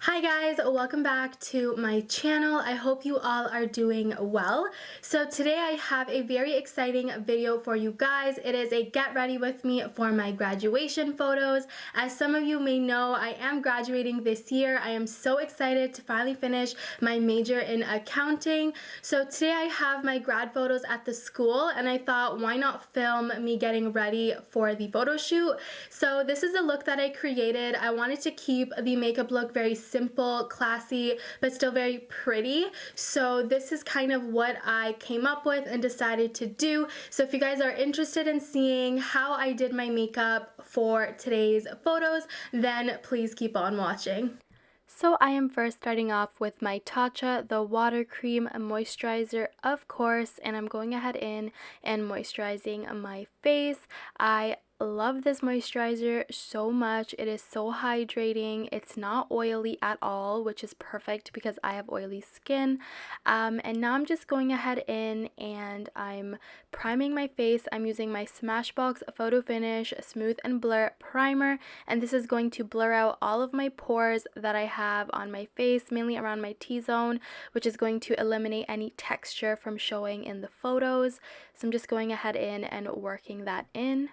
Hi guys, welcome back to my channel. I hope you all are doing well. So today I have a very exciting video for you guys. It is a get ready with me for my graduation photos. As some of you may know, I am graduating this year. I am so excited to finally finish my major in accounting. So today I have my grad photos at the school and I thought why not film me getting ready for the photo shoot. So this is the look that I created. I wanted to keep the makeup look very simple, classy, but still very pretty. So this is kind of what I came up with and decided to do. So if you guys are interested in seeing how I did my makeup for today's photos, then please keep on watching. So I am first starting off with my Tatcha, the water cream moisturizer, of course, and I'm going ahead in and moisturizing my face. I love this moisturizer so much. It is so hydrating. It's not oily at all, which is perfect because I have oily skin. And now I'm just going ahead in and I'm priming my face. I'm using my Smashbox Photo Finish Smooth and Blur Primer, and this is going to blur out all of my pores that I have on my face, mainly around my T-zone, which is going to eliminate any texture from showing in the photos. So I'm just going ahead in and working that in.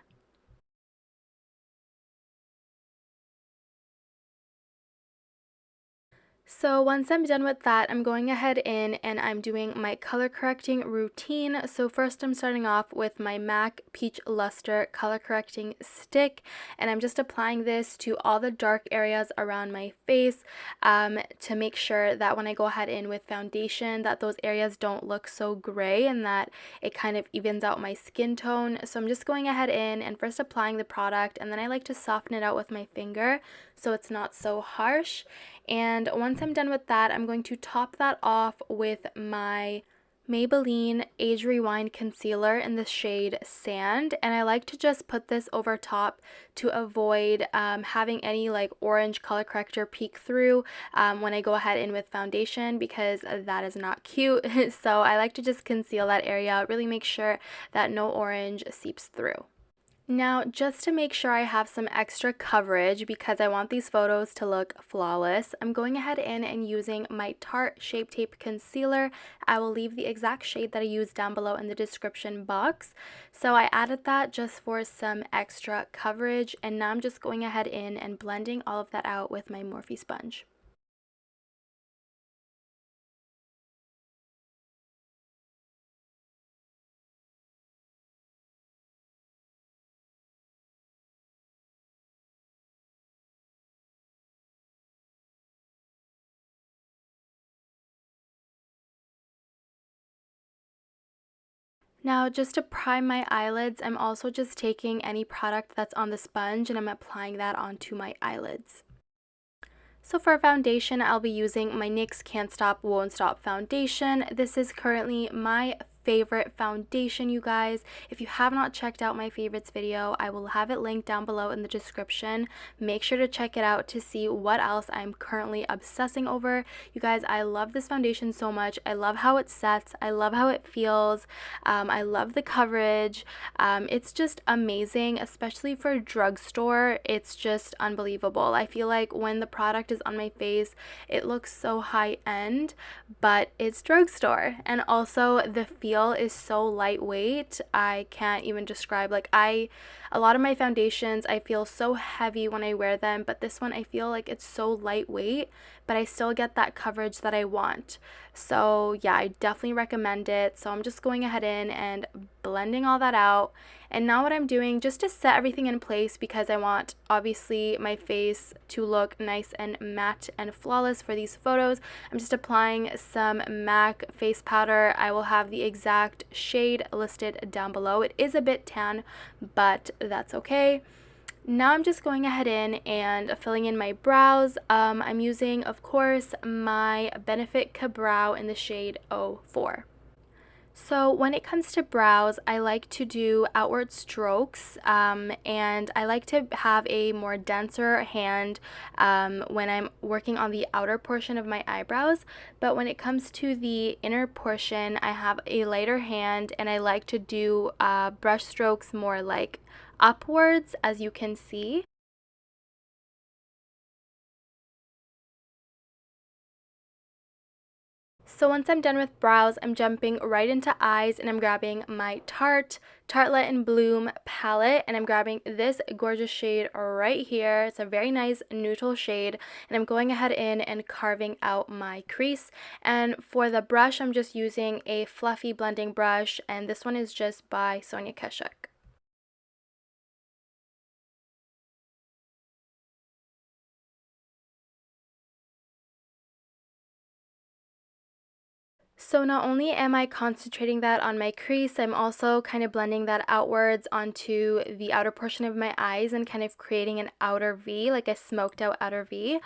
So once I'm done with that, I'm going ahead in and I'm doing my color correcting routine. So first I'm starting off with my MAC Peach Lustre color correcting stick, and I'm just applying this to all the dark areas around my face to make sure that when I go ahead in with foundation that those areas don't look so gray and that it kind of evens out my skin tone. So I'm just going ahead in and first applying the product, and then I like to soften it out with my finger so it's not so harsh. And once I'm done with that, I'm going to top that off with my Maybelline Age Rewind Concealer in the shade Sand, and I like to just put this over top to avoid having any like orange color corrector peek through when I go ahead in with foundation, because that is not cute. So I like to just conceal that area, really make sure that no orange seeps through. Now, just to make sure I have some extra coverage because I want these photos to look flawless, I'm going ahead in and using my Tarte Shape Tape Concealer. I will leave the exact shade that I used down below in the description box. So I added that just for some extra coverage, and now I'm just going ahead in and blending all of that out with my Morphe sponge. Now, just to prime my eyelids, I'm also just taking any product that's on the sponge and I'm applying that onto my eyelids. So for foundation, I'll be using my NYX Can't Stop Won't Stop foundation. This is currently my favorite foundation, you guys. If you have not checked out my favorites video, I will have it linked down below in the description. Make sure to check it out to see what else I'm currently obsessing over. You guys, I love this foundation so much. I love how it sets. I love how it feels. I love the coverage. It's just amazing, especially for drugstore. It's just unbelievable. I feel like when the product is on my face, it looks so high-end, but it's drugstore. And also the feel is so lightweight. I can't even describe. A lot of my foundations, I feel so heavy when I wear them, but this one I feel like it's so lightweight, but I still get that coverage that I want. So yeah, I definitely recommend it. So I'm just going ahead in and blending all that out. And now what I'm doing, just to set everything in place, because I want obviously my face to look nice and matte and flawless for these photos, I'm just applying some MAC face powder. I will have the exact shade listed down below. It is a bit tan, but that's okay. Now I'm just going ahead in and filling in my brows. I'm using, of course, my Benefit Ka-Brow in the shade 04. So when it comes to brows, I like to do outward strokes, and I like to have a more denser hand when I'm working on the outer portion of my eyebrows. But when it comes to the inner portion, I have a lighter hand, and I like to do brush strokes more like upwards, as you can see. So once I'm done with brows, I'm jumping right into eyes and I'm grabbing my Tartelette in Bloom palette and I'm grabbing this gorgeous shade right here. It's a very nice neutral shade and I'm going ahead and carving out my crease. And for the brush, I'm just using a fluffy blending brush and this one is just by Sonia Kashuk. So not only am I concentrating that on my crease, I'm also kind of blending that outwards onto the outer portion of my eyes and kind of creating an outer V, like a smoked out outer V.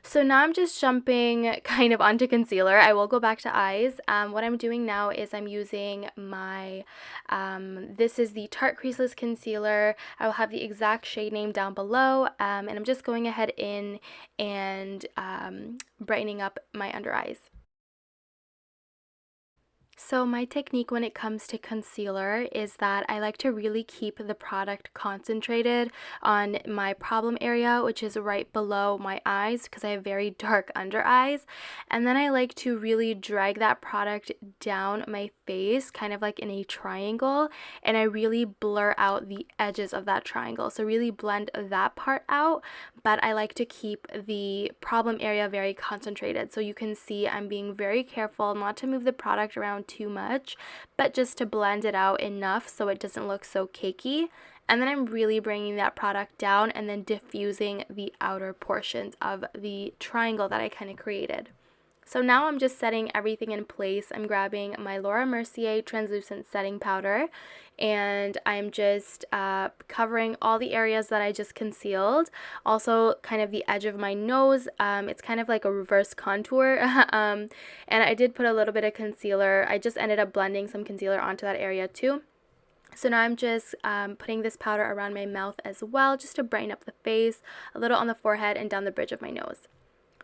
So now I'm just jumping kind of onto concealer. I will go back to eyes. What I'm doing now is I'm using my, this is the Tarte Creaseless Concealer. I will have the exact shade name down below. And I'm just going ahead in and brightening up my under eyes. So my technique when it comes to concealer is that I like to really keep the product concentrated on my problem area, which is right below my eyes because I have very dark under eyes. And then I like to really drag that product down my face, kind of like in a triangle, and I really blur out the edges of that triangle. So really blend that part out, but I like to keep the problem area very concentrated. So you can see I'm being very careful not to move the product around too much, but just to blend it out enough so it doesn't look so cakey. And then I'm really bringing that product down and then diffusing the outer portions of the triangle that I kind of created. So now I'm just setting everything in place. I'm grabbing my Mercier Translucent Setting Powder and I'm just covering all the areas that I just concealed. Also kind of the edge of my nose. It's kind of like a reverse contour. And I did put a little bit of concealer. I just ended up blending some concealer onto that area too. So now I'm just putting this powder around my mouth as well, just to brighten up the face, a little on the forehead and down the bridge of my nose.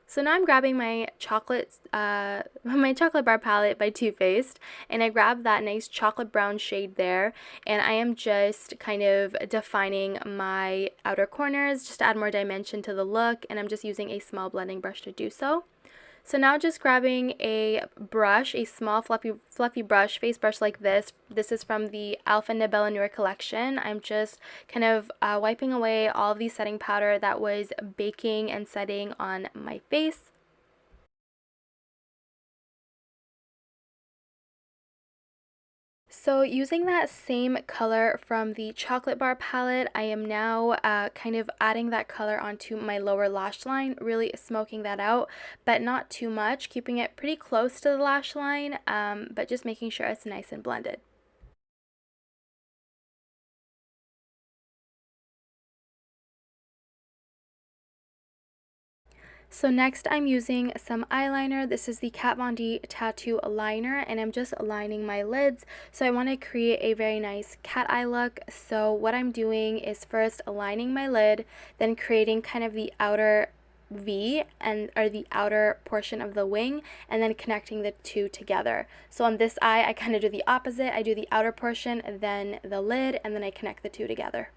So now I'm grabbing my chocolate bar palette by Too Faced, and I grabbed that nice chocolate brown shade there, and I am just kind of defining my outer corners just to add more dimension to the look, and I'm just using a small blending brush to do so. So now just grabbing a brush, a small fluffy brush, face brush like this. This is from the e.l.f. and Nabela Noor collection. I'm just kind of wiping away all of the setting powder that was baking and setting on my face. So using that same color from the chocolate bar palette, I am now kind of adding that color onto my lower lash line, really smoking that out, but not too much, keeping it pretty close to the lash line, but just making sure it's nice and blended. So next I'm using some eyeliner. This is the Kat Von D Tattoo Liner and I'm just lining my lids. So I want to create a very nice cat eye look. So what I'm doing is first aligning my lid, then creating kind of the outer V or the outer portion of the wing and then connecting the two together. So on this eye I kind of do the opposite. I do the outer portion, then the lid, and then I connect the two together.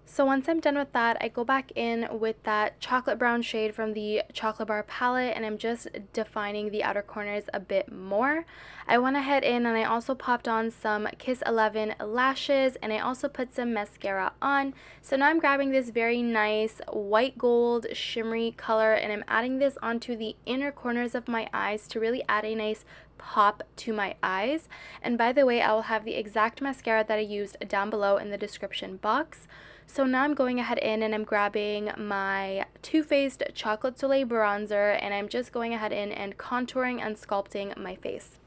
So once I'm done with that, I go back in with that chocolate brown shade from the chocolate bar palette and I'm just defining the outer corners a bit more. I went ahead and I also popped on some Kiss 11 lashes and I also put some mascara on. So now I'm grabbing this very nice white gold shimmery color and I'm adding this onto the inner corners of my eyes to really add a nice pop to my eyes. And by the way, I will have the exact mascara that I used down below in the description box. So now I'm going ahead and I'm grabbing my Too Faced Chocolate Soleil bronzer and I'm just going ahead and contouring and sculpting my face.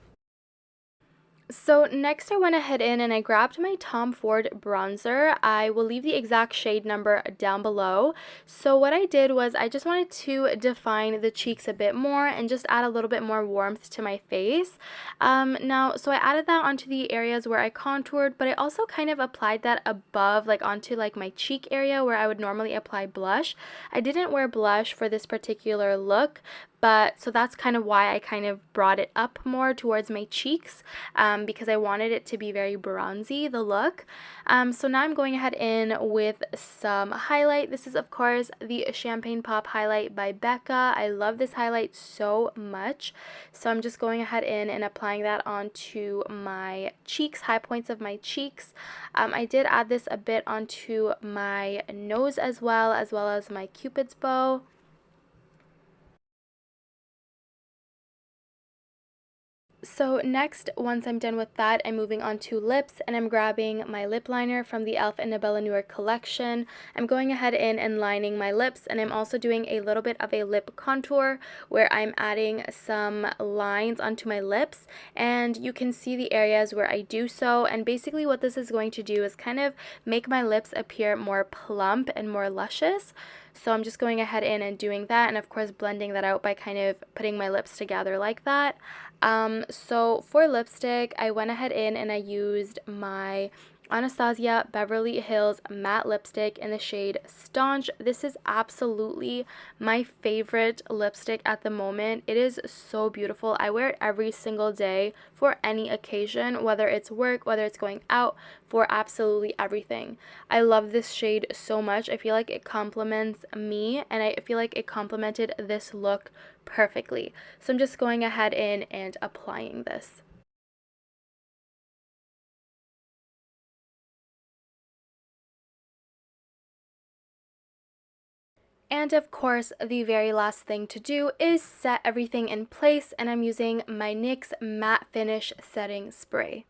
So next I went ahead and I grabbed my Tom Ford bronzer. I will leave the exact shade number down below. So what I did was I just wanted to define the cheeks a bit more and just add a little bit more warmth to my face. So I added that onto the areas where I contoured, but I also kind of applied that above, like onto like my cheek area where I would normally apply blush. I didn't wear blush for this particular look, but so that's kind of why I kind of brought it up more towards my cheeks, because I wanted it to be very bronzy, the look. So now I'm going ahead in with some highlight. This is of course the Champagne Pop highlight by Becca. I love this highlight so much. So I'm just going ahead in and applying that onto my cheeks, high points of my cheeks. I did add this a bit onto my nose as well as my Cupid's bow. So next, once I'm done with that, I'm moving on to lips, and I'm grabbing my lip liner from the e.l.f. and Nabela Noor collection. I'm going ahead in and lining my lips, and I'm also doing a little bit of a lip contour where I'm adding some lines onto my lips, and you can see the areas where I do so. And basically what this is going to do is kind of make my lips appear more plump and more luscious. So I'm just going ahead in and doing that, and of course blending that out by kind of putting my lips together like that. So for lipstick, I went ahead in and I used my Anastasia Beverly Hills matte lipstick in the shade Staunch. This is absolutely my favorite lipstick at the moment. It is so beautiful. I wear it every single day for any occasion, whether it's work, whether it's going out, for absolutely everything. I love this shade so much. I feel like it complements me, and I feel like it complemented this look perfectly. So I'm just going ahead in and applying this. And of course, the very last thing to do is set everything in place, and I'm using my NYX Matte Finish Setting Spray.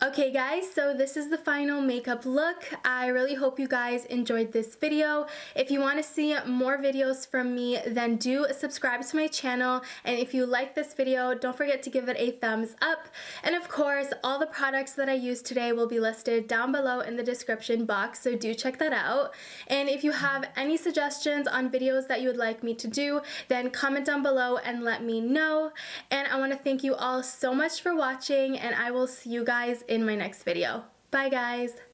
Okay guys, so this is the final makeup look. I really hope you guys enjoyed this video. If you want to see more videos from me, then do subscribe to my channel. And if you like this video, don't forget to give it a thumbs up. And of course, all the products that I used today will be listed down below in the description box, so do check that out. And if you have any suggestions on videos that you would like me to do, then comment down below and let me know. And I want to thank you all so much for watching, and I will see you guys in my next video. Bye guys!